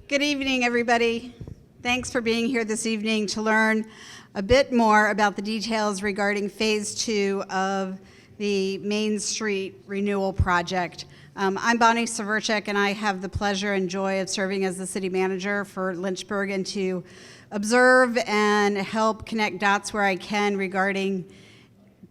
Good evening, everybody. Thanks for being here this evening to learn a bit more about the details regarding Phase 2 of the Main Street Renewal Project. I'm Bonnie Severchek, and I have the pleasure and joy of serving as the city manager for Lynchburg and to observe and help connect dots where I can regarding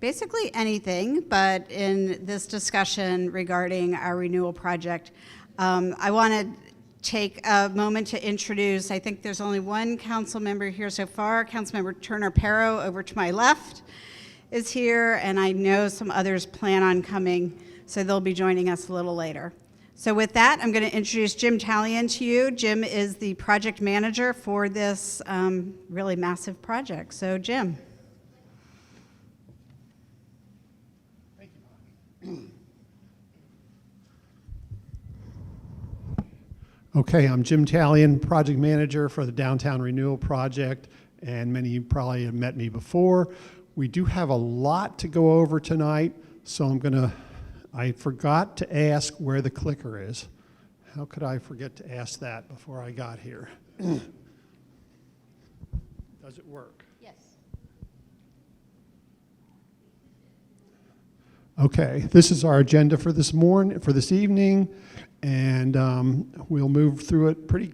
basically anything, but in this discussion regarding our renewal project. I want to take a moment to introduce, I think there's only one council member here so far. Councilmember Turner-Pero over to my left is here, and I know some others plan on coming, so they'll be joining us a little later. So with that, I'm going to introduce Jim Talion to you. Jim is the project manager for this really massive project. So Jim. Okay, I'm Jim Talion, project manager for the Downtown Renewal Project, and many of you probably have met me before. We do have a lot to go over tonight, so I forgot to ask where the clicker is. How could I forget to ask that before I got here? Does it work? Yes. Okay, this is our agenda for this evening. And we'll move through it pretty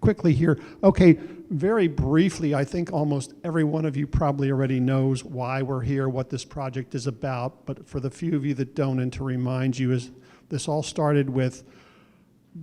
quickly here. Okay, very briefly, I think almost every one of you probably already knows why we're here, what this project is about, but for the few of you that don't, and to remind you, is this all started with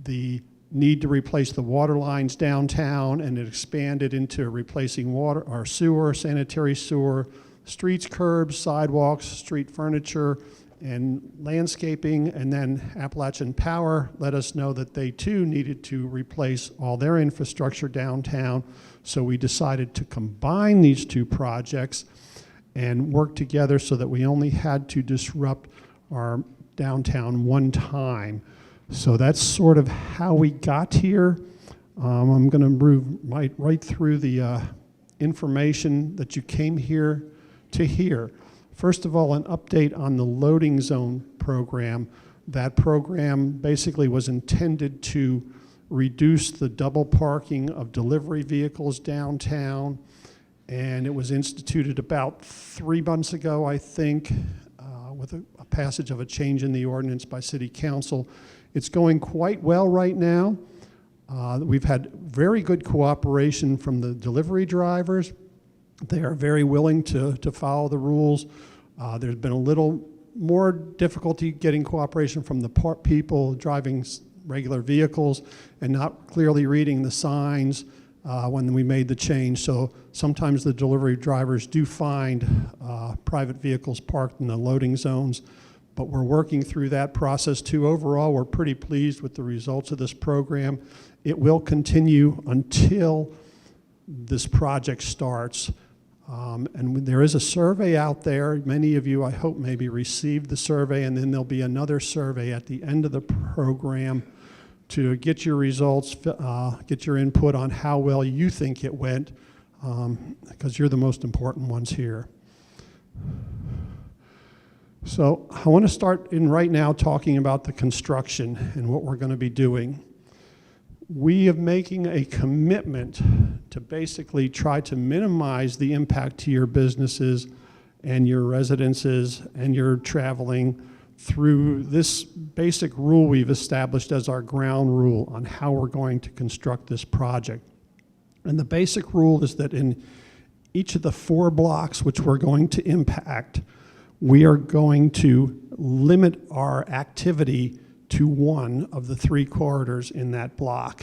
the need to replace the water lines downtown, and it expanded into replacing water or sewer, sanitary sewer, streets, curbs, sidewalks, street furniture, and landscaping, and then Appalachian Power let us know that they too needed to replace all their infrastructure downtown. So we decided to combine these two projects and work together so that we only had to disrupt our downtown one time. So that's sort of how we got here. I'm going to move right through the information that you came here to hear. First of all, an update on the loading zone program. That program basically was intended to reduce the double parking of delivery vehicles downtown, and it was instituted about 3 months ago, I think, with a passage of a change in the ordinance by City Council. It's going quite well right now. We've had very good cooperation from the delivery drivers. They are very willing to follow the rules. There's been a little more difficulty getting cooperation from the people driving regular vehicles and not clearly reading the signs when we made the change. So sometimes the delivery drivers do find private vehicles parked in the loading zones, but we're working through that process too. Overall, we're pretty pleased with the results of this program. It will continue until this project starts. And there is a survey out there. Many of you, I hope, maybe received the survey, and then there'll be another survey at the end of the program to get your results, get your input on how well you think it went, because you're the most important ones here. So I want to start in right now talking about the construction and what we're going to be doing. We are making a commitment to basically try to minimize the impact to your businesses and your residences and your traveling through this basic rule we've established as our ground rule on how we're going to construct this project. And the basic rule is that in each of the 4 blocks which we're going to impact, we are going to limit our activity to one of the 3 corridors in that block.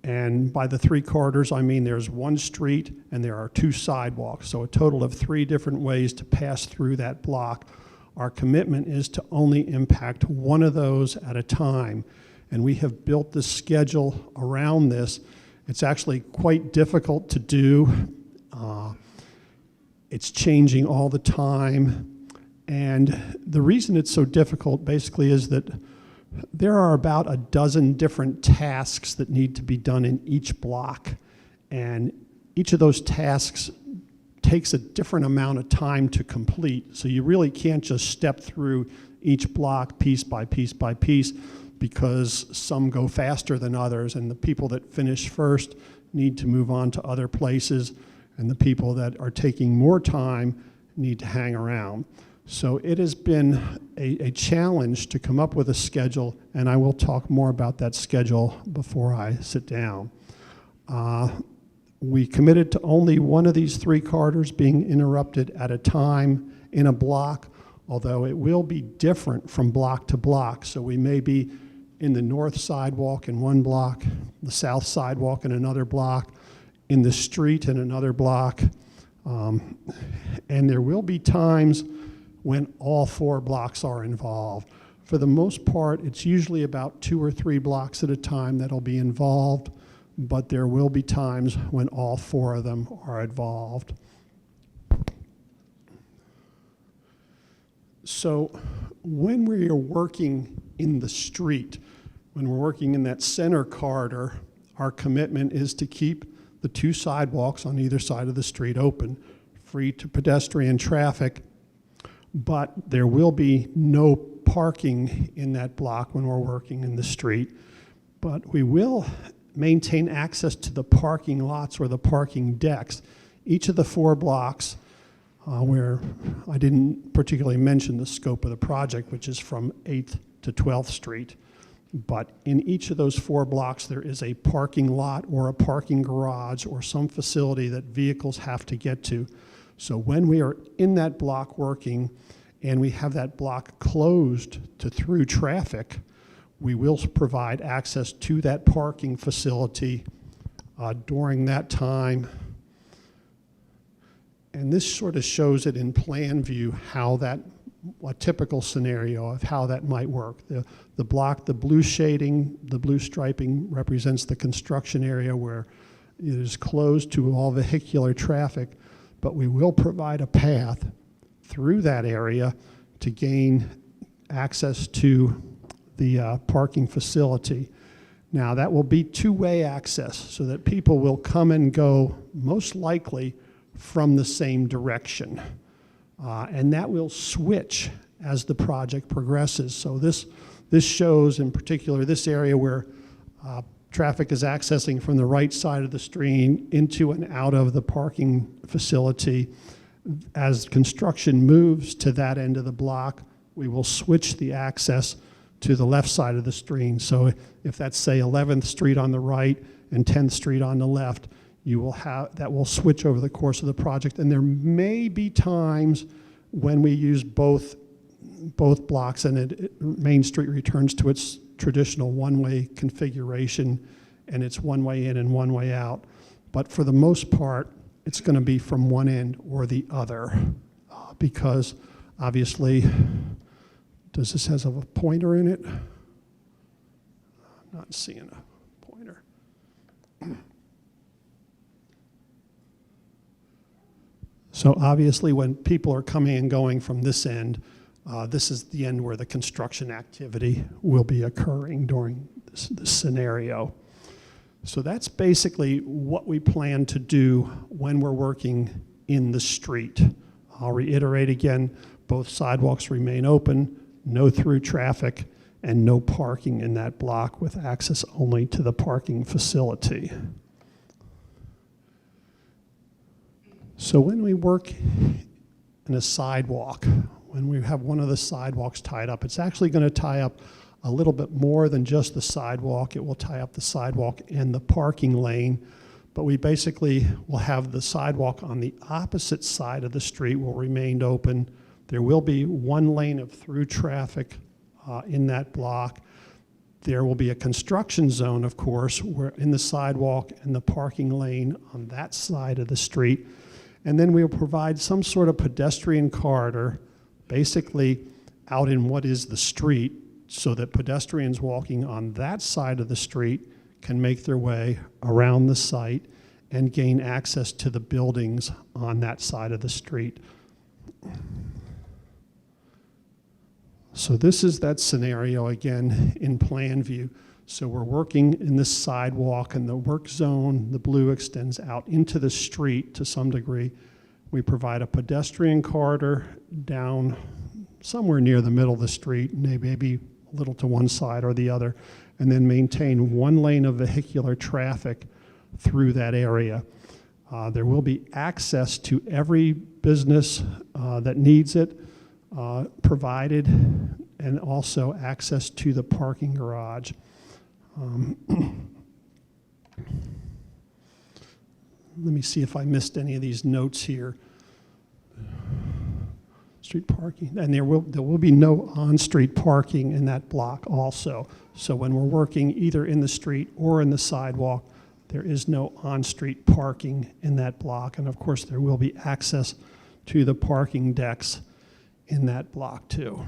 And by the 3 corridors, I mean there's 1 street and there are 2 sidewalks, so a total of 3 different ways to pass through that block. Our commitment is to only impact one of those at a time, and we have built the schedule around this. It's actually quite difficult to do. It's changing all the time, and the reason it's so difficult basically is that there are about a dozen different tasks that need to be done in each block, and each of those tasks takes a different amount of time to complete. So you really can't just step through each block piece by piece by piece, because some go faster than others, and the people that finish first need to move on to other places, and the people that are taking more time need to hang around. So it has been a challenge to come up with a schedule, and I will talk more about that schedule before I sit down. We committed to only one of these 3 corridors being interrupted at a time in a block, although it will be different from block to block. So we may be in the north sidewalk in one block, the south sidewalk in another block, in the street in another block, and there will be times when all 4 blocks are involved. For the most part, it's usually about 2 or 3 blocks at a time that'll be involved, but there will be times when all 4 of them are involved. So when we are working in the street, when we're working in that center corridor, our commitment is to keep the 2 sidewalks on either side of the street open, free to pedestrian traffic, but there will be no parking in that block when we're working in the street. But we will maintain access to the parking lots or the parking decks. Each of the 4 blocks, where I didn't particularly mention the scope of the project, which is from 8th to 12th Street. But in each of those 4 blocks, there is a parking lot or a parking garage or some facility that vehicles have to get to. So when we are in that block working and we have that block closed to through traffic, we will provide access to that parking facility during that time. And this sort of shows it in plan view how that, a typical scenario of how that might work. The block, the blue shading, the blue striping represents the construction area where it is closed to all vehicular traffic, but we will provide a path through that area to gain access to the parking facility. Now that will be 2-way access so that people will come and go most likely from the same direction. And that will switch as the project progresses. So this shows in particular this area where traffic is accessing from the right side of the street into and out of the parking facility. As construction moves to that end of the block, we will switch the access to the left side of the street. So if that's, say, 11th Street on the right and 10th Street on the left, you will have, that will switch over the course of the project. And there may be times when we use both blocks and Main Street returns to its traditional one-way configuration, and it's one way in and one way out. But for the most part, it's going to be from one end or the other, because obviously, does this have a pointer in it? I'm not seeing a pointer. So obviously, when people are coming and going from this end, this is the end where the construction activity will be occurring during this scenario. So that's basically what we plan to do when we're working in the street. I'll reiterate again, both sidewalks remain open, no through traffic, and no parking in that block with access only to the parking facility. So when we work in a sidewalk, when we have one of the sidewalks tied up, it's actually going to tie up a little bit more than just the sidewalk. It will tie up the sidewalk and the parking lane, but we basically will have the sidewalk on the opposite side of the street will remain open. There will be one lane of through traffic in that block. There will be a construction zone, of course, where in the sidewalk and the parking lane on that side of the street. And then we'll provide some sort of pedestrian corridor, basically out in what is the street, so that pedestrians walking on that side of the street can make their way around the site and gain access to the buildings on that side of the street. So this is that scenario again in plan view. So we're working in this sidewalk, and the work zone, the blue, extends out into the street to some degree. We provide a pedestrian corridor down somewhere near the middle of the street, maybe little to one side or the other, and then maintain one lane of vehicular traffic through that area. There will be access to every business that needs it provided, and also access to the parking garage. Let me see if I missed any of these notes here. Street parking, and there will be no on-street parking in that block also. So when we're working either in the street or in the sidewalk, there is no on-street parking in that block. And of course, there will be access to the parking decks in that block too.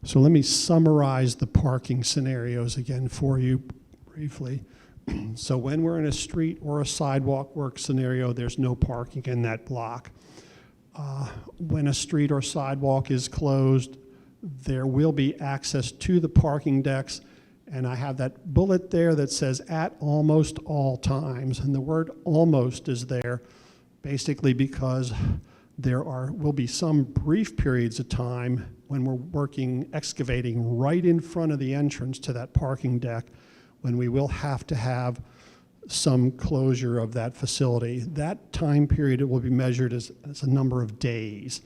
So let me summarize the parking scenarios again for you briefly. So when we're in a street or a sidewalk work scenario, there's no parking in that block. When a street or sidewalk is closed, there will be access to the parking decks, and I have that bullet there that says at almost all times, and the word almost is there basically because there will be some brief periods of time when we're excavating right in front of the entrance to that parking deck, when we will have to have some closure of that facility. That time period, it will be measured as a number of days.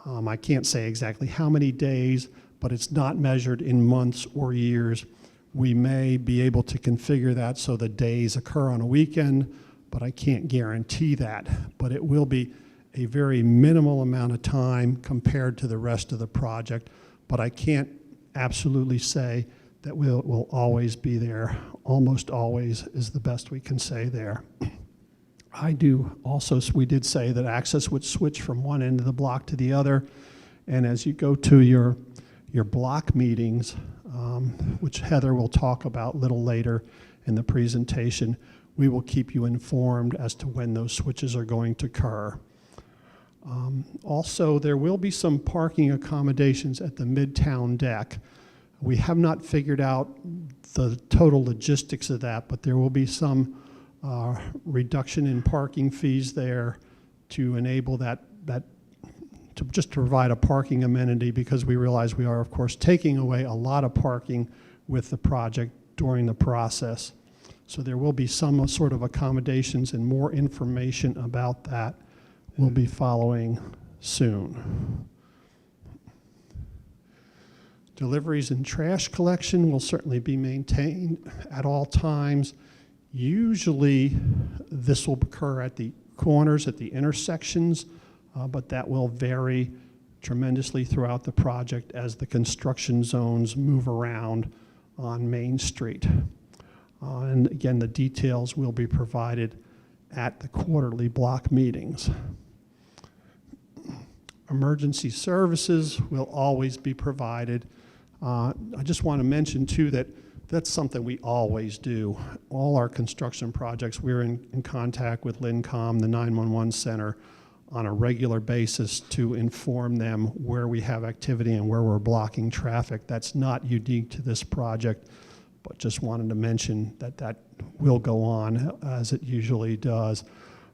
I can't say exactly how many days, but it's not measured in months or years. We may be able to configure that so the days occur on a weekend, but I can't guarantee that. But it will be a very minimal amount of time compared to the rest of the project, but I can't absolutely say that we'll always be there. Almost always is the best we can say there. We did say that access would switch from one end of the block to the other, and as you go to your block meetings, which Heather will talk about a little later in the presentation, we will keep you informed as to when those switches are going to occur. Also, there will be some parking accommodations at the Midtown deck. We have not figured out the total logistics of that, but there will be some reduction in parking fees there to enable that to just provide a parking amenity, because we realize we are, of course, taking away a lot of parking with the project during the process. So there will be some sort of accommodations, and more information about that will be following soon. Deliveries and trash collection will certainly be maintained at all times. Usually this will occur at the corners, at the intersections, but that will vary tremendously throughout the project as the construction zones move around on Main Street. And again, the details will be provided at the quarterly block meetings. Emergency services will always be provided. I just want to mention too that that's something we always do. All our construction projects, we're in contact with LINCOM, the 911 center, on a regular basis to inform them where we have activity and where we're blocking traffic. That's not unique to this project, but just wanted to mention that that will go on as it usually does.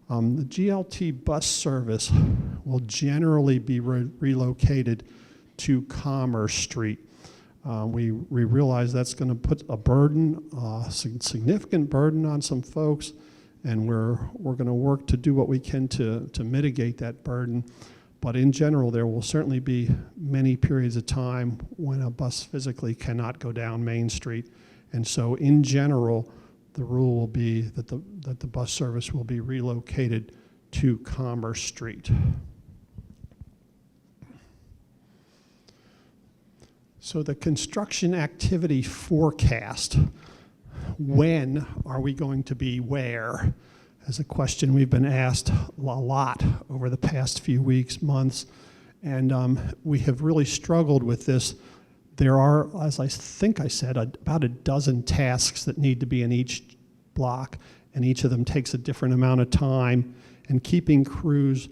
The GLT bus service will generally be relocated to Commerce Street. We realize that's going to put a burden, significant burden on some folks, and we're going to work to do what we can to mitigate that burden. But in general, there will certainly be many periods of time when a bus physically cannot go down Main Street. And so in general, the rule will be that the bus service will be relocated to Commerce Street. So the construction activity forecast, when are we going to be where? Is a question we've been asked a lot over the past few weeks, months, and we have really struggled with this. There are, as I think I said, about a dozen tasks that need to be in each block, and each of them takes a different amount of time, and keeping crews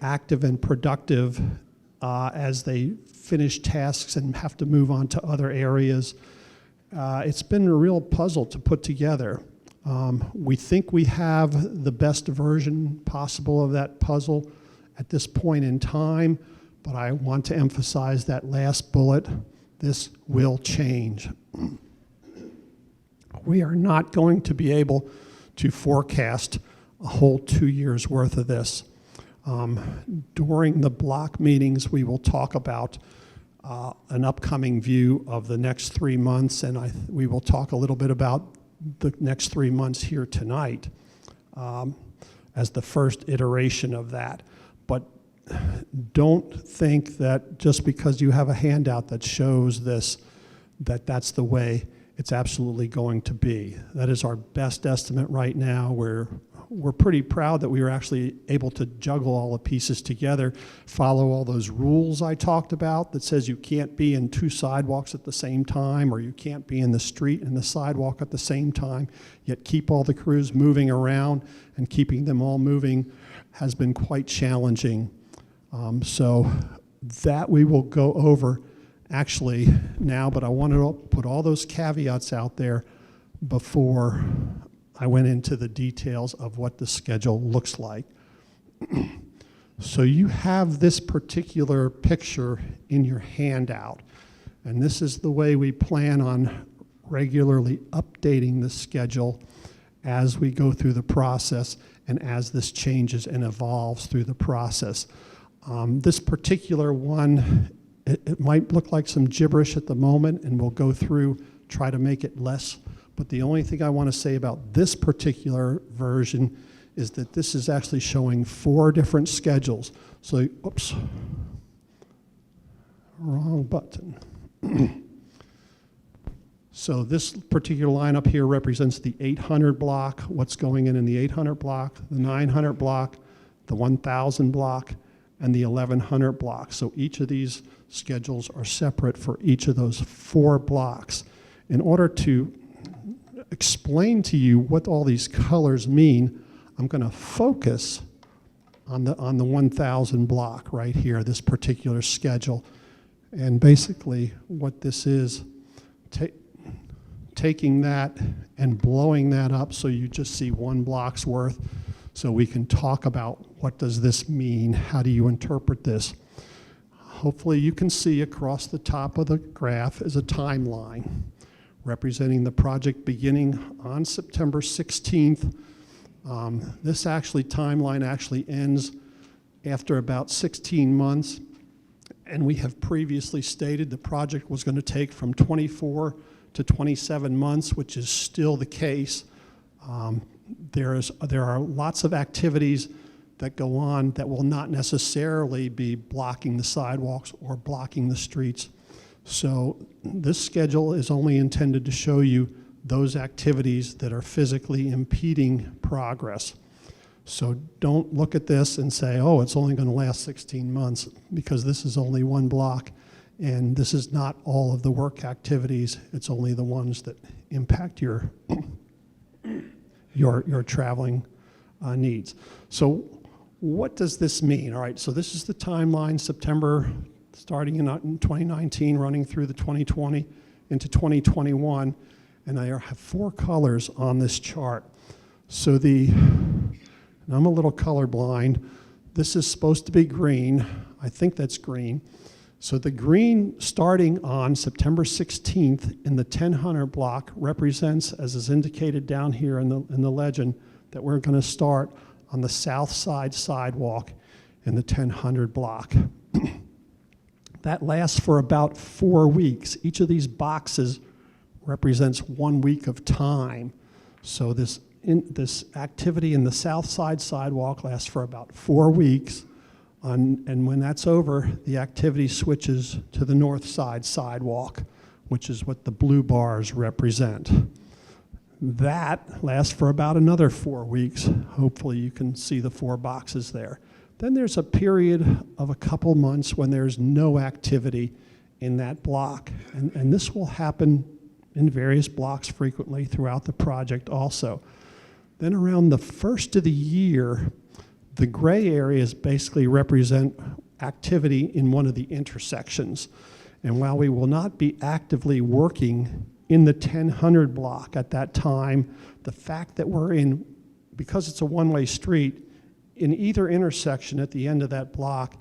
active and productive as they finish tasks and have to move on to other areas. It's been a real puzzle to put together. We think we have the best version possible of that puzzle at this point in time, but I want to emphasize that last bullet. This will change. We are not going to be able to forecast a whole 2 years worth of this. During the block meetings, we will talk about an upcoming view of the next 3 months, and we will talk a little bit about the next 3 months here tonight as the first iteration of that. But don't think that just because you have a handout that shows this, that's the way it's absolutely going to be. That is our best estimate right now. We're pretty proud that we were actually able to juggle all the pieces together, follow all those rules I talked about that says you can't be in 2 sidewalks at the same time, or you can't be in the street and the sidewalk at the same time, yet keep all the crews moving around, and keeping them all moving has been quite challenging. So that we will go over actually now, but I wanted to put all those caveats out there before I went into the details of what the schedule looks like. So you have this particular picture in your handout, and this is the way we plan on regularly updating the schedule as we go through the process and as this changes and evolves through the process. This particular one, it might look like some gibberish at the moment, and we'll go through, try to make it less. But the only thing I want to say about this particular version is that this is actually showing 4 different schedules. So, oops, wrong button. So this particular line up here represents the 800 block, what's going in the 800 block, the 900 block, the 1000 block, and the 1100 block. So each of these schedules are separate for each of those 4 blocks. In order to explain to you what all these colors mean, I'm going to focus on the 1000 block right here, this particular schedule. And basically what this is, taking that and blowing that up so you just see 1 block's worth, so we can talk about what does this mean, how do you interpret this. Hopefully you can see across the top of the graph is a timeline representing the project beginning on September 16th. This timeline actually ends after about 16 months, and we have previously stated the project was going to take from 24 to 27 months, which is still the case. There are lots of activities that go on that will not necessarily be blocking the sidewalks or blocking the streets. So this schedule is only intended to show you those activities that are physically impeding progress. So don't look at this and say, oh, it's only going to last 16 months, because this is only 1 block, and this is not all of the work activities. It's only the ones that impact your traveling needs. So what does this mean? All right, so this is the timeline, September, starting in 2019, running through the 2020 into 2021, and I have 4 colors on this chart. So and I'm a little colorblind. This is supposed to be green. I think that's green. So the green starting on September 16th in the 1000 block represents, as is indicated down here in the legend, that we're going to start on the south side sidewalk in the 1000 block. That lasts for about 4 weeks. Each of these boxes represents 1 week of time. So this activity in the south side sidewalk lasts for about 4 weeks. And when that's over, the activity switches to the north side sidewalk, which is what the blue bars represent. That lasts for about another 4 weeks. Hopefully you can see the 4 boxes there. Then there's a period of a couple months when there's no activity in that block. And this will happen in various blocks frequently throughout the project also. Then around the first of the year, the gray areas basically represent activity in one of the intersections. And while we will not be actively working in the 1000 block at that time, the fact that we're because it's a one-way street, in either intersection at the end of that block,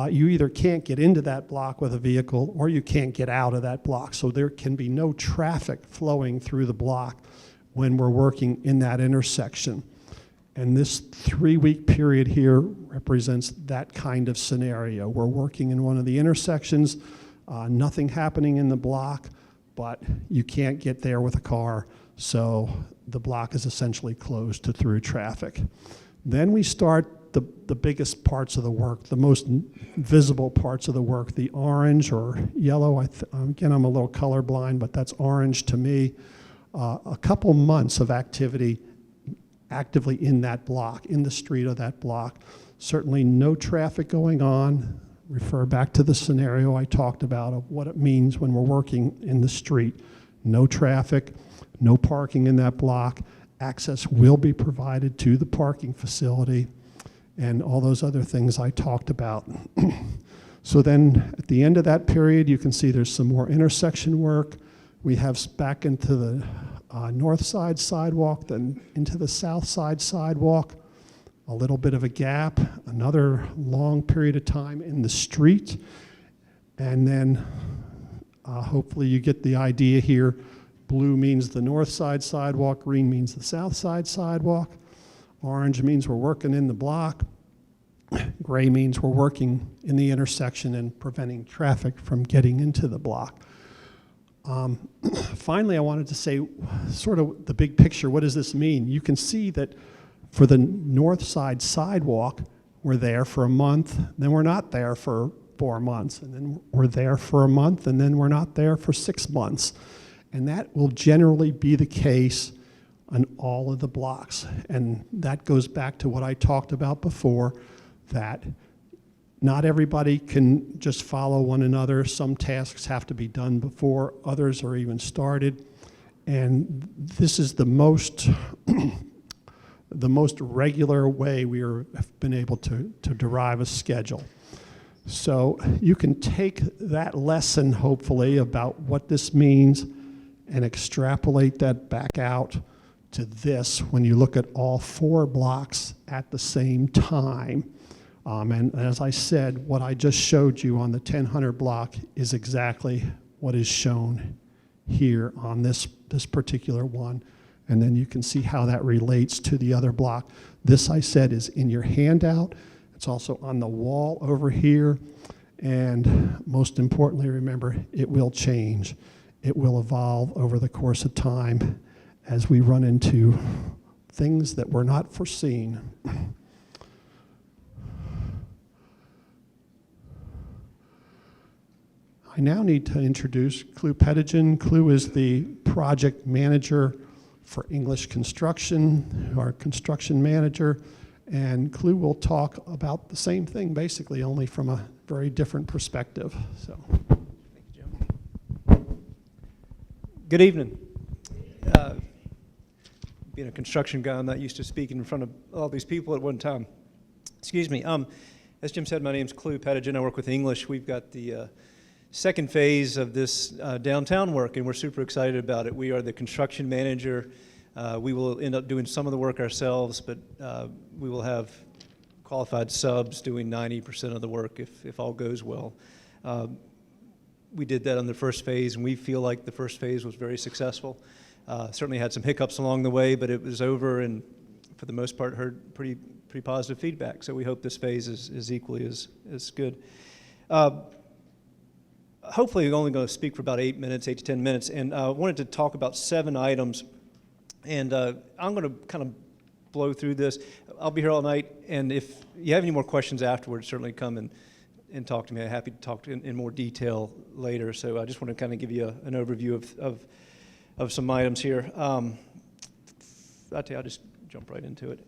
you either can't get into that block with a vehicle or you can't get out of that block. So there can be no traffic flowing through the block when we're working in that intersection. And this 3-week period here represents that kind of scenario. We're working in one of the intersections, nothing happening in the block, but you can't get there with a car, so the block is essentially closed to through traffic. Then we start the biggest parts of the work, the most visible parts of the work, the orange or yellow. Again, I'm a little colorblind, but that's orange to me. A couple months of activity actively in that block, in the street of that block. Certainly no traffic going on. Refer back to the scenario I talked about of what it means when we're working in the street. No traffic, no parking in that block. Access will be provided to the parking facility and all those other things I talked about. So then at the end of that period, you can see there's some more intersection work. We have back into the north side sidewalk, then into the south side sidewalk, a little bit of a gap, another long period of time in the street, and then hopefully you get the idea here. Blue means the north side sidewalk, green means the south side sidewalk, orange means we're working in the block, gray means we're working in the intersection and preventing traffic from getting into the block. Finally, I wanted to say sort of the big picture. What does this mean? You can see that for the north side sidewalk, we're there for a month, then we're not there for 4 months, and then we're there for a month, and then we're not there for 6 months. And that will generally be the case on all of the blocks. And that goes back to what I talked about before, that not everybody can just follow one another. Some tasks have to be done before others are even started. And this is the most the most regular way we have been able to derive a schedule. So you can take that lesson, hopefully, about what this means and extrapolate that back out to this when you look at all 4 blocks at the same time. And as I said, what I just showed you on the 1000 block is exactly what is shown here on this particular one. And then you can see how that relates to the other block. This, I said, is in your handout. It's also on the wall over here. And most importantly, remember, it will change. It will evolve over the course of time as we run into things that were not foreseen. I now need to introduce Clu Pettigen. Clu is the project manager for English Construction, our construction manager, and Clu will talk about the same thing, basically, only from a very different perspective. So, thank you, Jim. Good evening. Being a construction guy, I'm not used to speaking in front of all these people at one time. Excuse me. As Jim said, my name's Clu Pettigen. I work with English. We've got the second phase of this downtown work, and we're super excited about it. We are the construction manager. We will end up doing some of the work ourselves, but we will have qualified subs doing 90% of the work if all goes well. We did that on the first phase, and we feel like the first phase was very successful. Certainly had some hiccups along the way, but it was over, and for the most part heard pretty positive feedback. So we hope this phase is equally as good. Hopefully, I'm only going to speak for about 8 to 10 minutes, and I wanted to talk about 7 items. And I'm going to kind of blow through this. I'll be here all night, and if you have any more questions afterwards, certainly come and talk to me. I'm happy to talk in more detail later. So I just want to kind of give you an overview of some items here. I'll just jump right into it.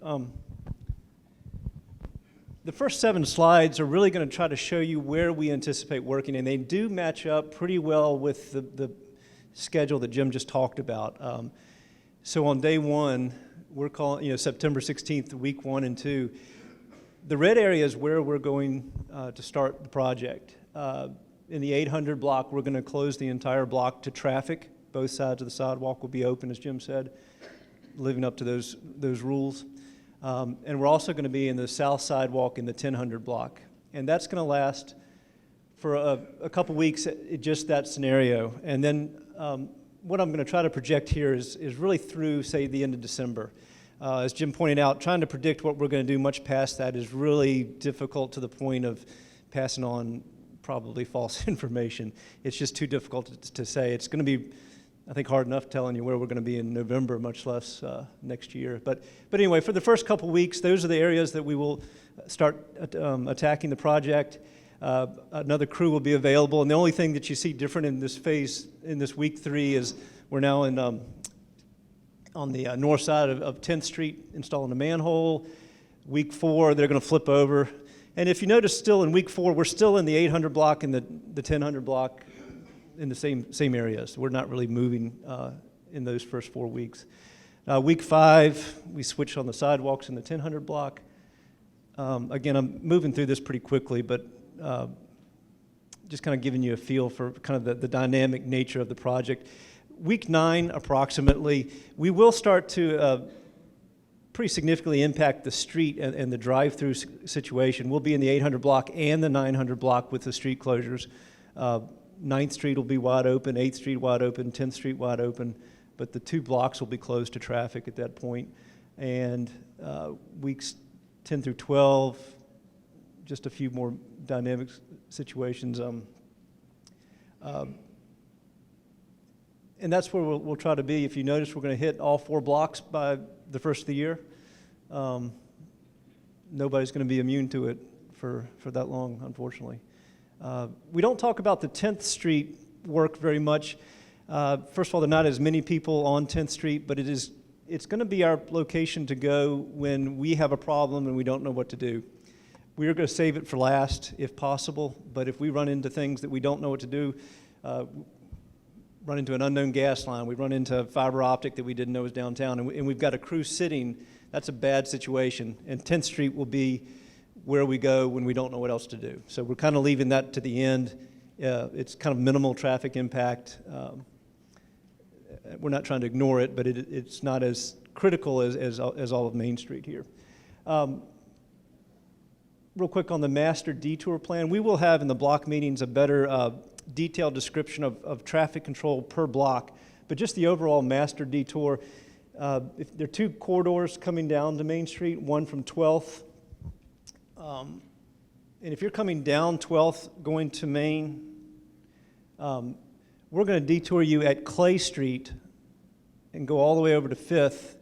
The first 7 slides are really going to try to show you where we anticipate working, and they do match up pretty well with the schedule that Jim just talked about. So on day 1, we're calling, September 16th, week 1 and 2. The red area is where we're going to start the project. In the 800 block, we're going to close the entire block to traffic. Both sides of the sidewalk will be open, as Jim said, living up to those rules. And we're also going to be in the south sidewalk in the 1000 block. And that's going to last for a couple weeks at just that scenario. And then what I'm going to try to project here is really through, say, the end of December. As Jim pointed out, trying to predict what we're going to do much past that is really difficult to the point of passing on probably false information. It's just too difficult to say. It's going to be, I think, hard enough telling you where we're going to be in November, much less next year. But anyway, for the first couple weeks, those are the areas that we will start attacking the project. Another crew will be available, and the only thing that you see different in this phase, in this week 3, is we're now in on the north side of 10th Street installing a manhole. Week 4, they're going to flip over. And if you notice, still in week 4, we're still in the 800 block and the 1000 block in the same areas. We're not really moving in those first 4 weeks. Week 5, we switch on the sidewalks in the 1000 block. Again, I'm moving through this pretty quickly, but just kind of giving you a feel for kind of the dynamic nature of the project. Week 9, approximately, we will start to pretty significantly impact the street and the drive-through situation. We'll be in the 800 block and the 900 block with the street closures. 9th Street will be wide open, 8th Street wide open, 10th Street wide open, but the 2 blocks will be closed to traffic at that point. And weeks 10 through 12, just a few more dynamic situations. And that's where we'll try to be. If you notice, we're going to hit all 4 blocks by the first of the year. Nobody's going to be immune to it for that long, unfortunately. We don't talk about the 10th Street work very much. First of all, there are not as many people on 10th Street, but it's going to be our location to go when we have a problem and we don't know what to do. We are going to save it for last if possible, but if we run into things that we don't know what to do, run into an unknown gas line, we run into fiber optic that we didn't know was downtown, and we've got a crew sitting, that's a bad situation. And 10th Street will be where we go when we don't know what else to do. So we're kind of leaving that to the end. It's kind of minimal traffic impact. We're not trying to ignore it, but it's not as critical as all of Main Street here. Real quick on the master detour plan, we will have in the block meetings a better detailed description of traffic control per block, but just the overall master detour. If there are 2 corridors coming down to Main Street, one from 12th, and if you're coming down 12th going to Main, we're going to detour you at Clay Street and go all the way over to 5th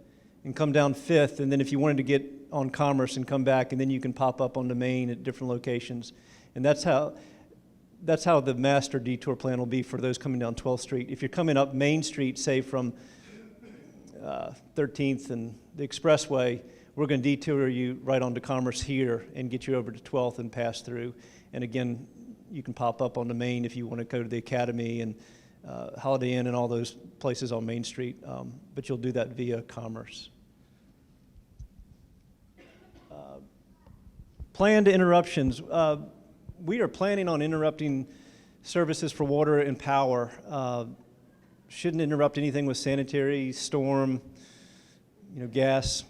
and come down 5th, and then if you wanted to get on Commerce and come back, and then you can pop up onto Main at different locations. And that's how the master detour plan will be for those coming down 12th Street. If you're coming up Main Street, say from 13th and the Expressway, we're going to detour you right onto Commerce here and get you over to 12th and pass through. And again, you can pop up onto Main if you want to go to the Academy and Holiday Inn and all those places on Main Street, but you'll do that via Commerce. Planned interruptions. We are planning on interrupting services for water and power. Shouldn't interrupt anything with sanitary, storm, gas,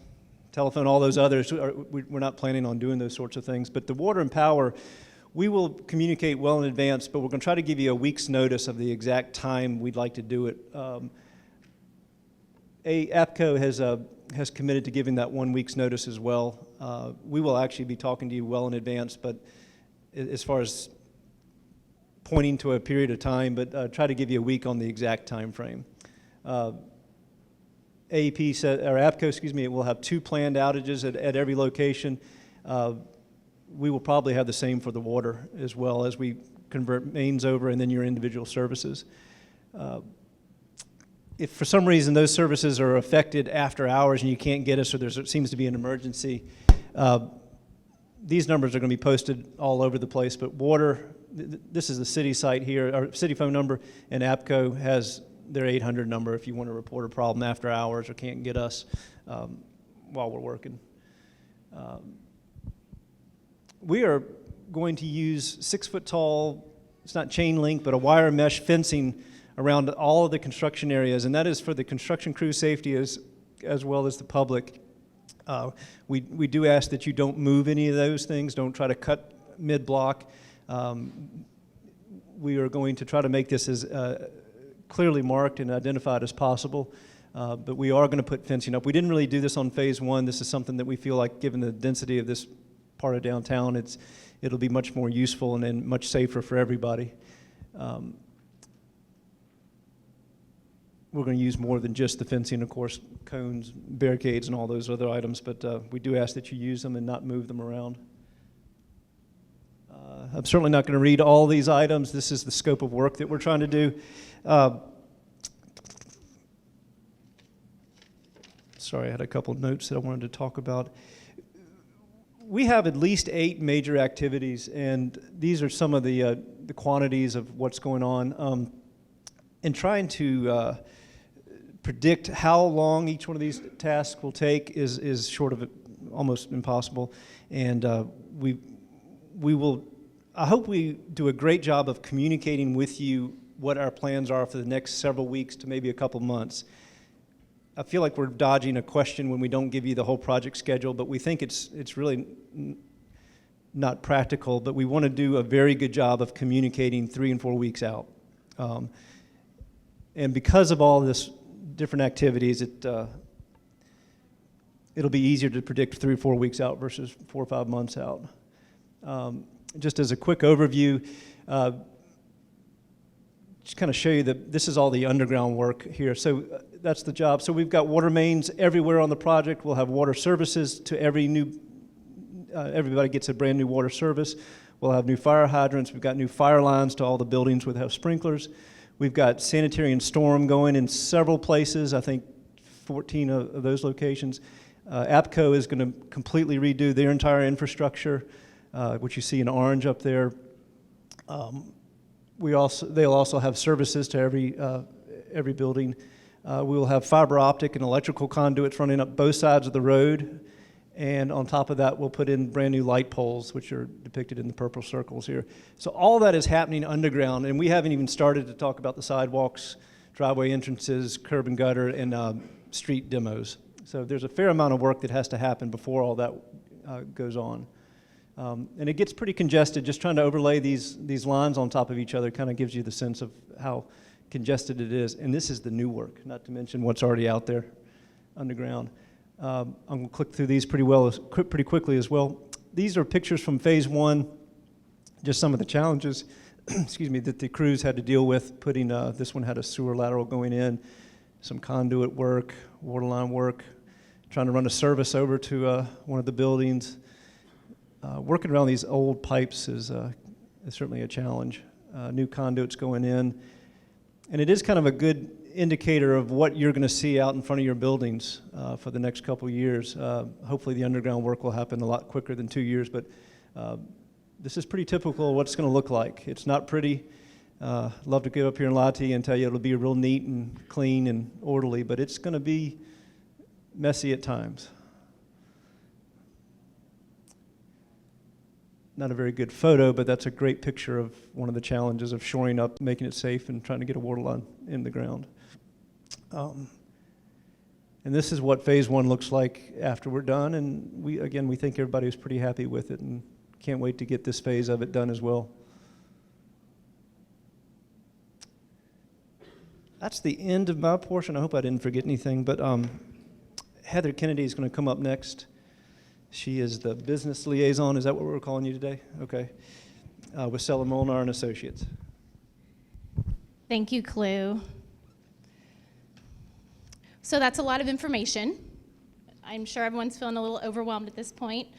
telephone, all those others. We're not planning on doing those sorts of things. But the water and power, we will communicate well in advance, but we're going to try to give you a week's notice of the exact time we'd like to do it. APCO has committed to giving that 1 week's notice as well. We will actually be talking to you well in advance, but as far as pointing to a period of time, but try to give you a week on the exact time frame. AEP said, or APCO, excuse me, it will have 2 planned outages at every location. We will probably have the same for the water as well as we convert mains over and then your individual services. If for some reason those services are affected after hours and you can't get us or there seems to be an emergency, these numbers are going to be posted all over the place, but water, this is the city site here, our city phone number, and APCO has their 800 number if you want to report a problem after hours or can't get us while we're working. We are going to use 6-foot-tall, it's not chain link, but a wire mesh fencing around all of the construction areas, and that is for the construction crew safety as well as the public. We do ask that you don't move any of those things. Don't try to cut mid-block. We are going to try to make this as clearly marked and identified as possible, but we are going to put fencing up. We didn't really do this on phase one. This is something that we feel like, given the density of this part of downtown, it'll be much more useful and much safer for everybody. We're going to use more than just the fencing, of course, cones, barricades, and all those other items, but we do ask that you use them and not move them around. I'm certainly not going to read all these items. This is the scope of work that we're trying to do. Sorry, I had a couple of notes that I wanted to talk about. We have at least 8 major activities, and these are some of the quantities of what's going on. And trying to predict how long each one of these tasks will take is sort of almost impossible. And we will, I hope we do a great job of communicating with you what our plans are for the next several weeks to maybe a couple months. I feel like we're dodging a question when we don't give you the whole project schedule, but we think it's really not practical, but we want to do a very good job of communicating 3 and 4 weeks out. And because of all this different activities, it'll be easier to predict 3 or 4 weeks out versus 4 or 5 months out. Just as a quick overview, just kind of show you that this is all the underground work here. So that's the job. So we've got water mains everywhere on the project. We'll have water services to everybody gets a brand new water service. We'll have new fire hydrants. We've got new fire lines to all the buildings that have sprinklers. We've got sanitary and storm going in several places, I think 14 of those locations. APCO is going to completely redo their entire infrastructure, which you see in orange up there. They'll also have services to every building. We will have fiber optic and electrical conduits running up both sides of the road. And on top of that, we'll put in brand new light poles, which are depicted in the purple circles here. So all that is happening underground, and we haven't even started to talk about the sidewalks, driveway entrances, curb and gutter, and street demos. So there's a fair amount of work that has to happen before all that goes on. And it gets pretty congested. Just trying to overlay these lines on top of each other kind of gives you the sense of how congested it is. And this is the new work, not to mention what's already out there underground. I'm going to click through these pretty quickly as well. These are pictures from phase one, just some of the challenges, excuse me, that the crews had to deal with. This one had a sewer lateral going in, some conduit work, water line work, trying to run a service over to one of the buildings. Working around these old pipes is certainly a challenge. New conduits going in. And it is kind of a good indicator of what you're going to see out in front of your buildings for the next couple years. Hopefully the underground work will happen a lot quicker than 2 years, but this is pretty typical of what it's going to look like. It's not pretty. Love to get up here and lie to you and tell you it'll be real neat and clean and orderly, but it's going to be messy at times. Not a very good photo, but that's a great picture of one of the challenges of shoring up, making it safe, and trying to get a water line in the ground. And this is what phase one looks like after we're done, and we think everybody was pretty happy with it and can't wait to get this phase of it done as well. That's the end of my portion. I hope I didn't forget anything, but Heather Kennedy is going to come up next. She is the business liaison. Is that what we're calling you today? Okay. With Seller Molnar and Associates. Thank you, Clue. So that's a lot of information. I'm sure everyone's feeling a little overwhelmed at this point.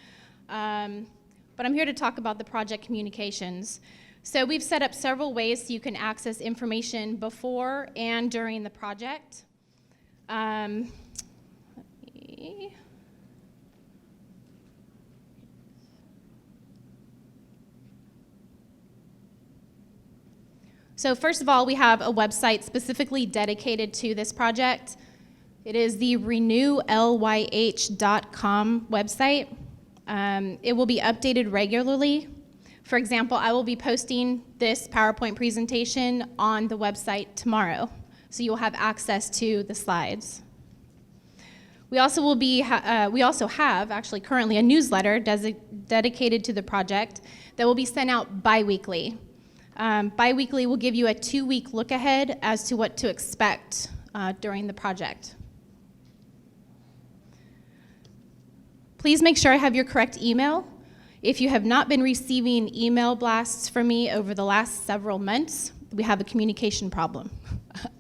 But I'm here to talk about the project communications. So we've set up several ways so you can access information before and during the project. Let me. So first of all, we have a website specifically dedicated to this project. It is the renewlyh.com website. It will be updated regularly. For example, I will be posting this PowerPoint presentation on the website tomorrow, so you'll have access to the slides. We also have actually currently a newsletter dedicated to the project that will be sent out bi-weekly. Bi-weekly will give you a 2-week look ahead as to what to expect during the project. Please make sure I have your correct email. If you have not been receiving email blasts from me over the last several months, we have a communication problem.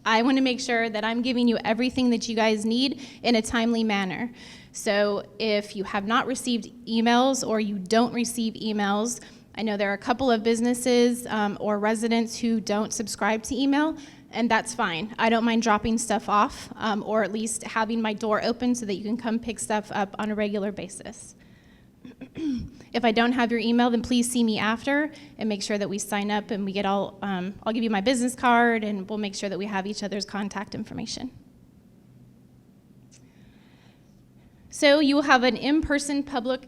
I want to make sure that I'm giving you everything that you guys need in a timely manner. So if you have not received emails or you don't receive emails, I know there are a couple of businesses or residents who don't subscribe to email, and that's fine. I don't mind dropping stuff off or at least having my door open so that you can come pick stuff up on a regular basis. If I don't have your email, then please see me after and make sure that we sign up and we get all, I'll give you my business card and we'll make sure that we have each other's contact information. So you will have an in-person public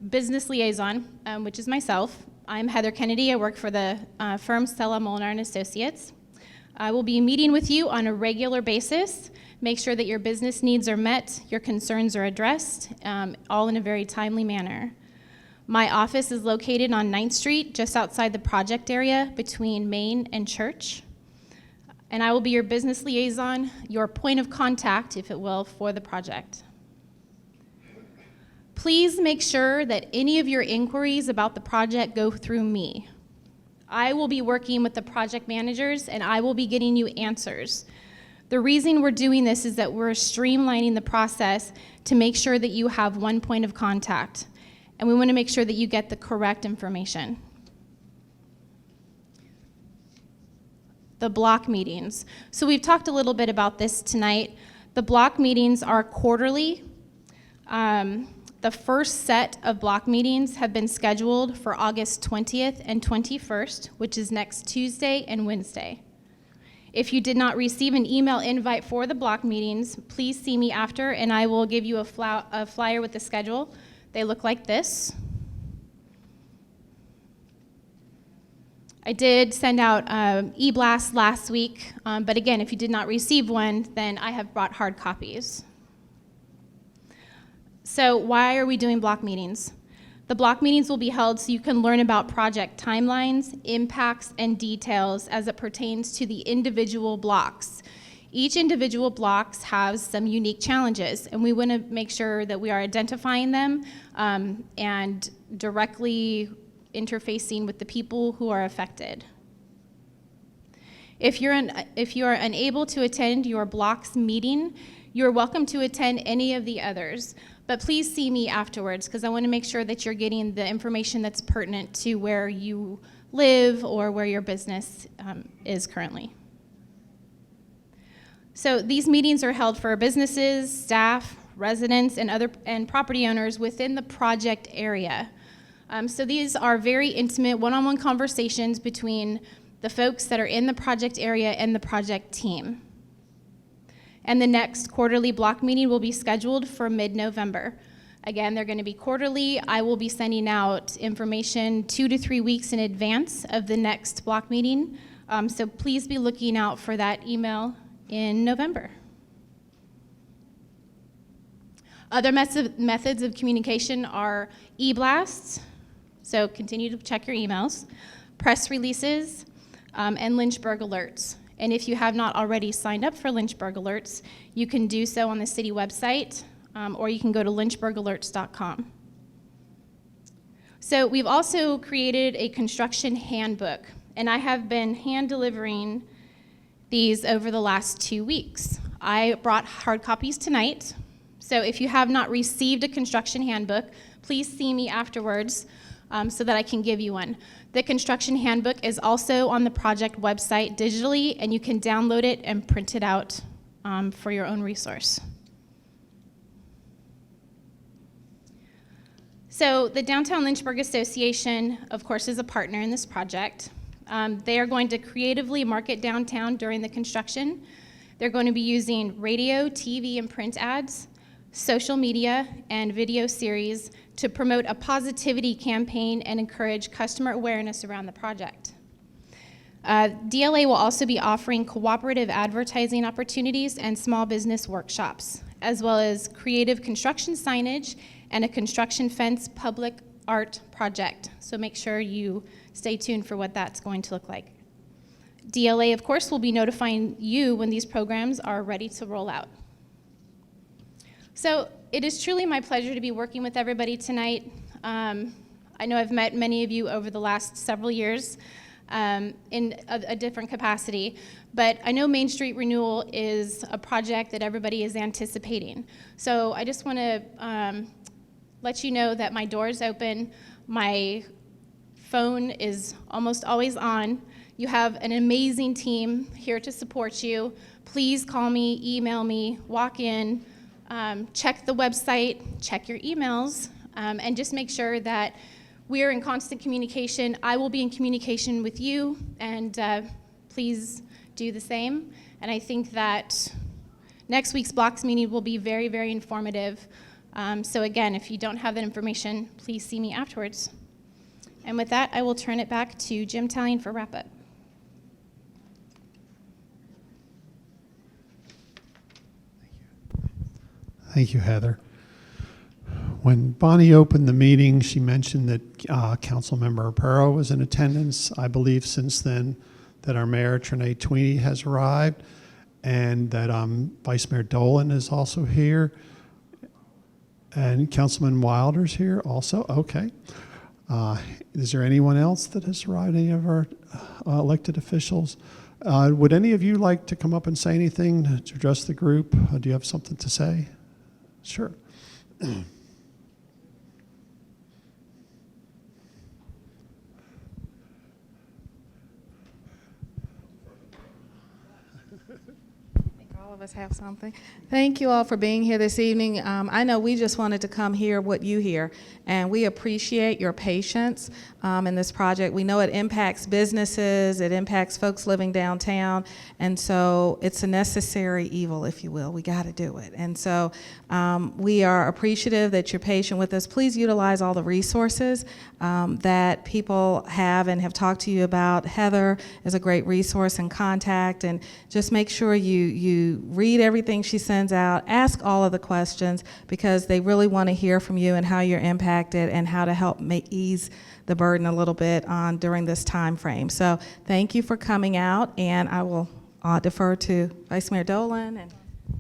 business liaison, which is myself. I'm Heather Kennedy. I work for the firm Stella Molnar & Associates. I will be meeting with you on a regular basis. Make sure that your business needs are met, your concerns are addressed, all in a very timely manner. My office is located on 9th Street, just outside the project area between Main and Church. And I will be your business liaison, your point of contact, if it will, for the project. Please make sure that any of your inquiries about the project go through me. I will be working with the project managers and I will be getting you answers. The reason we're doing this is that we're streamlining the process to make sure that you have one point of contact. And we want to make sure that you get the correct information. The block meetings. So we've talked a little bit about this tonight. The block meetings are quarterly. The first set of block meetings have been scheduled for August 20th and 21st, which is next Tuesday and Wednesday. If you did not receive an email invite for the block meetings, please see me after and I will give you a flyer with the schedule. They look like this. I did send out e-blast last week, but again, if you did not receive one, then I have brought hard copies. So why are we doing block meetings? The block meetings will be held so you can learn about project timelines, impacts, and details as it pertains to the individual blocks. Each individual block has some unique challenges, and we want to make sure that we are identifying them and directly interfacing with the people who are affected. If you are unable to attend your block's meeting, you're welcome to attend any of the others. But please see me afterwards because I want to make sure that you're getting the information that's pertinent to where you live or where your business is currently. So these meetings are held for businesses, staff, residents, and property owners within the project area. So these are very intimate one-on-one conversations between the folks that are in the project area and the project team. And the next quarterly block meeting will be scheduled for mid-November. Again, they're going to be quarterly. I will be sending out information 2 to 3 weeks in advance of the next block meeting. So please be looking out for that email in November. Other methods of communication are e-blasts, so continue to check your emails, press releases, and Lynchburg alerts. And if you have not already signed up for Lynchburg alerts, you can do so on the city website, or you can go to lynchburgalerts.com. So we've also created a construction handbook, and I have been hand delivering these over the last 2 weeks. I brought hard copies tonight, so if you have not received a construction handbook, please see me afterwards so that I can give you one. The construction handbook is also on the project website digitally, and you can download it and print it out for your own resource. So the Downtown Lynchburg Association, of course, is a partner in this project. They are going to creatively market downtown during the construction. They're going to be using radio, TV, and print ads, social media, and video series to promote a positivity campaign and encourage customer awareness around the project. DLA will also be offering cooperative advertising opportunities and small business workshops, as well as creative construction signage and a construction fence public art project. So make sure you stay tuned for what that's going to look like. DLA, of course, will be notifying you when these programs are ready to roll out. So it is truly my pleasure to be working with everybody tonight. I know I've met many of you over the last several years in a different capacity, but I know Main Street Renewal is a project that everybody is anticipating. So I just want to let you know that my door is open, my phone is almost always on. You have an amazing team here to support you. Please call me, email me, walk in, check the website, check your emails, and just make sure that we are in constant communication. I will be in communication with you, and please do the same. And I think that next week's blocks meeting will be very, very informative. So again, if you don't have that information, please see me afterwards. And with that, I will turn it back to Jim Tallian for wrap-up. Thank you, Heather. When Bonnie opened the meeting, she mentioned that Councilmember Pero was in attendance. I believe since then that our Mayor, Trinae Tweeney, has arrived, and that Vice Mayor Dolan is also here, and Councilman Wilder's here also. Okay. Is there anyone else that has arrived, any of our elected officials? Would any of you like to come up and say anything to address the group? Do you have something to say? Sure. All of us have something. Thank you all for being here this evening. I know we just wanted to come hear what you hear, and we appreciate your patience in this project. We know it impacts businesses, it impacts folks living downtown, and so it's a necessary evil, if you will. We got to do it. And so we are appreciative that you're patient with us. Please utilize all the resources that people have and have talked to you about. Heather is a great resource and contact, and just make sure you read everything she sends out, ask all of the questions, because they really want to hear from you and how you're impacted and how to help ease the burden a little bit on during this time frame. So thank you for coming out, and I will defer to Vice Mayor Dolan.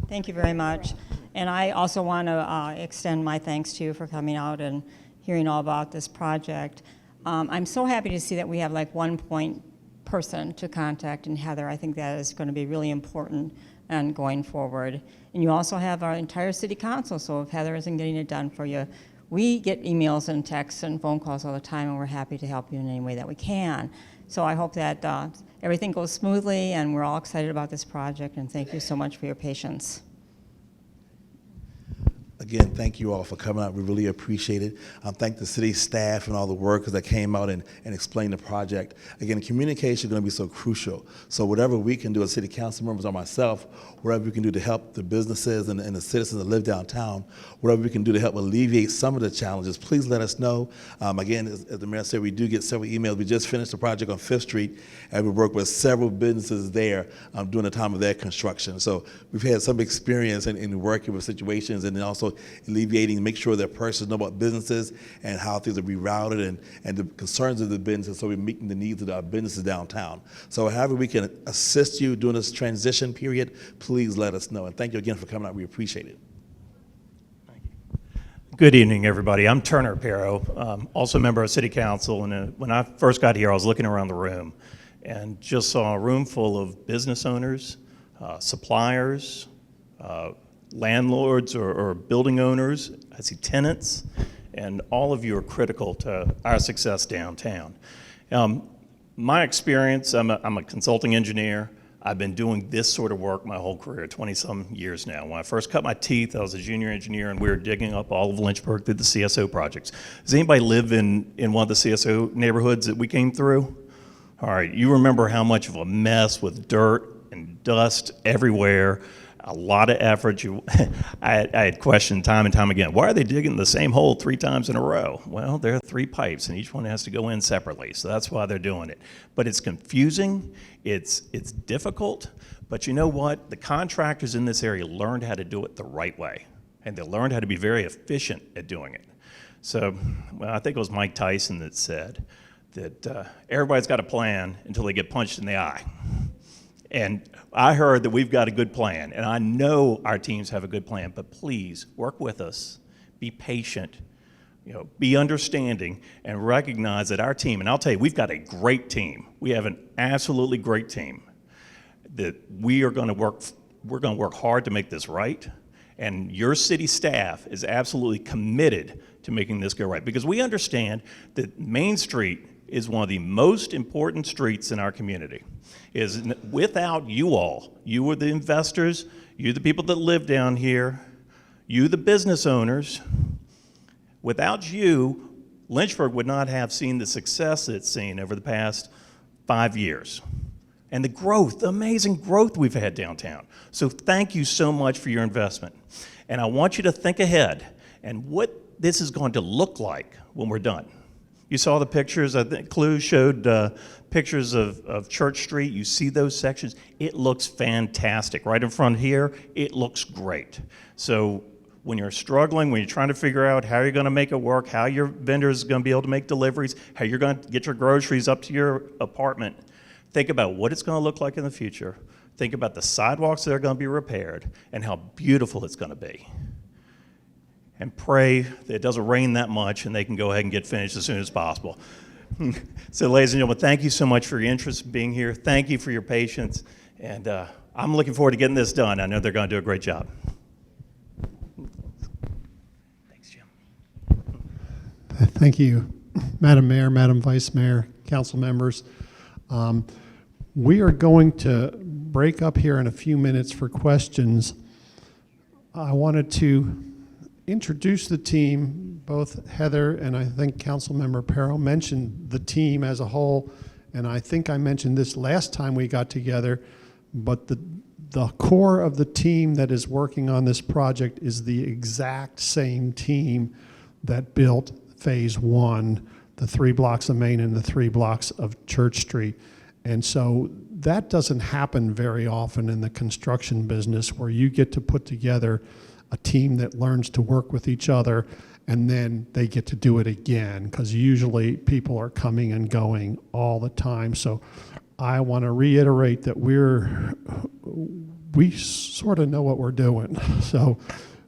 Thank you very much. And I also want to extend my thanks to you for coming out and hearing all about this project. I'm so happy to see that we have like one point person to contact in Heather. I think that is going to be really important and going forward. And you also have our entire city council, so if Heather isn't getting it done for you, we get emails and texts and phone calls all the time, and we're happy to help you in any way that we can. So I hope that everything goes smoothly, and we're all excited about this project, and thank you so much for your patience. Again, thank you all for coming out. We really appreciate it. Thank the city staff and all the workers that came out and explained the project. Again, communication is going to be so crucial. So whatever we can do as city council members or myself, whatever we can do to help the businesses and the citizens that live downtown, whatever we can do to help alleviate some of the challenges, please let us know. Again, as the mayor said, we do get several emails. We just finished a project on 5th Street, and we work with several businesses there during the time of their construction. So we've had some experience in working with situations, and then also alleviating, make sure that persons know about businesses and how things are rerouted and the concerns of the businesses, so we're meeting the needs of our businesses downtown. So however we can assist you during this transition period, please let us know. And thank you again for coming out. We appreciate it. Good evening, everybody. I'm Turner Pero, also a member of City Council. And when I first got here, I was looking around the room and just saw a room full of business owners, suppliers, landlords or building owners. I see tenants, and all of you are critical to our success downtown. My experience, I'm a consulting engineer. I've been doing this sort of work my whole career, 20-some years now. When I first cut my teeth, I was a junior engineer, and we were digging up all of Lynchburg through the CSO projects. Does anybody live in one of the CSO neighborhoods that we came through? All right, you remember how much of a mess with dirt and dust everywhere. a lot of effort. I had questioned time and time again, why are they digging the same hole 3 times in a row? Well, there are 3 pipes, and each one has to go in separately, so that's why they're doing it. But it's confusing, it's difficult, but you know what? The contractors in this area learned how to do it the right way, and they learned how to be very efficient at doing it. So, well, I think it was Mike Tyson that said that everybody's got a plan until they get punched in the eye. And I heard that we've got a good plan, and I know our teams have a good plan, but please work with us, be patient, be understanding, and recognize that our team, and I'll tell you, we've got a great team. We have an absolutely great team that we're going to work hard to make this right, and your city staff is absolutely committed to making this go right, because we understand that Main Street is one of the most important streets in our community. Without you all, you are the investors, you the people that live down here, you the business owners, without you, Lynchburg would not have seen the success it's seen over the past 5 years. And the growth, the amazing growth we've had downtown. So thank you so much for your investment. And I want you to think ahead and what this is going to look like when we're done. You saw the pictures, I think Clue showed pictures of Church Street. You see those sections. It looks fantastic. Right in front here, it looks great. So when you're struggling, when you're trying to figure out how you're going to make it work, how your vendor is going to be able to make deliveries, how you're going to get your groceries up to your apartment, think about what it's going to look like in the future. Think about the sidewalks that are going to be repaired and how beautiful it's going to be. And pray that it doesn't rain that much and they can go ahead and get finished as soon as possible. So ladies and gentlemen, thank you so much for your interest in being here. Thank you for your patience. And I'm looking forward to getting this done. I know they're going to do a great job. Thanks, Jim. Thank you, Madam Mayor, Madam Vice Mayor, council members. We are going to break up here in a few minutes for questions. I wanted to introduce the team. Both Heather and I think Councilmember Perro mentioned the team as a whole, and I think I mentioned this last time we got together, but the core of the team that is working on this project is the exact same team that built Phase 1, the 3 blocks of Main and the 3 blocks of Church Street. And so that doesn't happen very often in the construction business, where you get to put together a team that learns to work with each other, and then they get to do it again, because usually people are coming and going all the time. So I want to reiterate that we sort of know what we're doing. So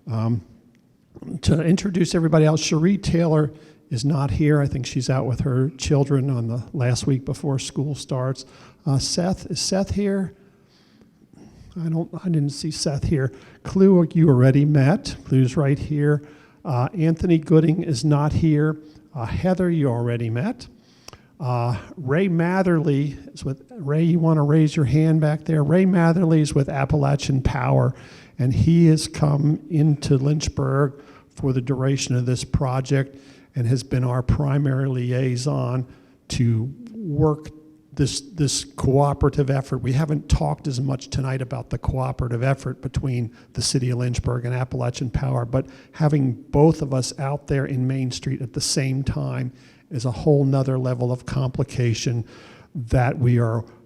to introduce everybody else, Cherie Taylor is not here. I think she's out with her children on the last week before school starts. Is Seth here? I didn't see Seth here. Clue, you already met. Clue's right here. Anthony Gooding is not here. Heather, you already met. Ray Matherly is with, Ray, you want to raise your hand back there? Ray Matherly is with Appalachian Power, and he has come into Lynchburg for the duration of this project and has been our primary liaison to work this cooperative effort. We haven't talked as much tonight about the cooperative effort between the City of Lynchburg and Appalachian Power, but having both of us out there in Main Street at the same time is a whole nother level of complication that we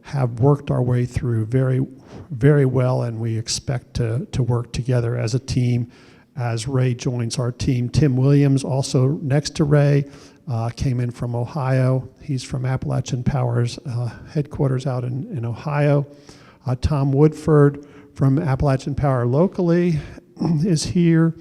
have worked our way through very, very well, and we expect to work together as a team as Ray joins our team. Tim Williams, also next to Ray, came in from Ohio. He's from Appalachian Power's headquarters out in Ohio. Tom Woodford from Appalachian Power locally is here.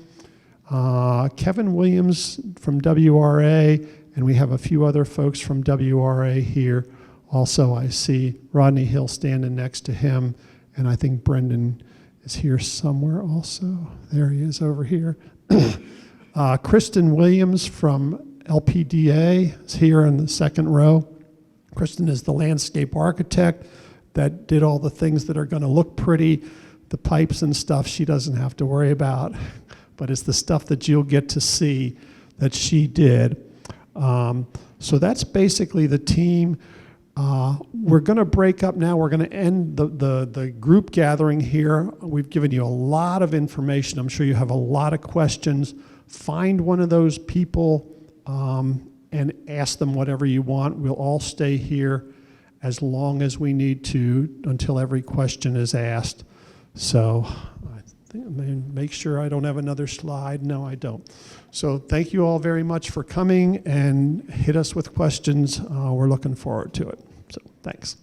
Kevin Williams from WRA, and we have a few other folks from WRA here. Also, I see Rodney Hill standing next to him, and I think Brendan is here somewhere also. There he is over here. Kristen Williams from LPDA is here in the second row. Kristen is the landscape architect that did all the things that are going to look pretty. The pipes and stuff she doesn't have to worry about, but it's the stuff that you'll get to see that she did. So that's basically the team. We're going to break up now. We're going to end the group gathering here. We've given you a lot of information. I'm sure you have a lot of questions. Find one of those people and ask them whatever you want. We'll all stay here as long as we need to until every question is asked. So I think I'm going to make sure I don't have another slide. No, I don't. So thank you all very much for coming and hit us with questions. We're looking forward to it. So thanks.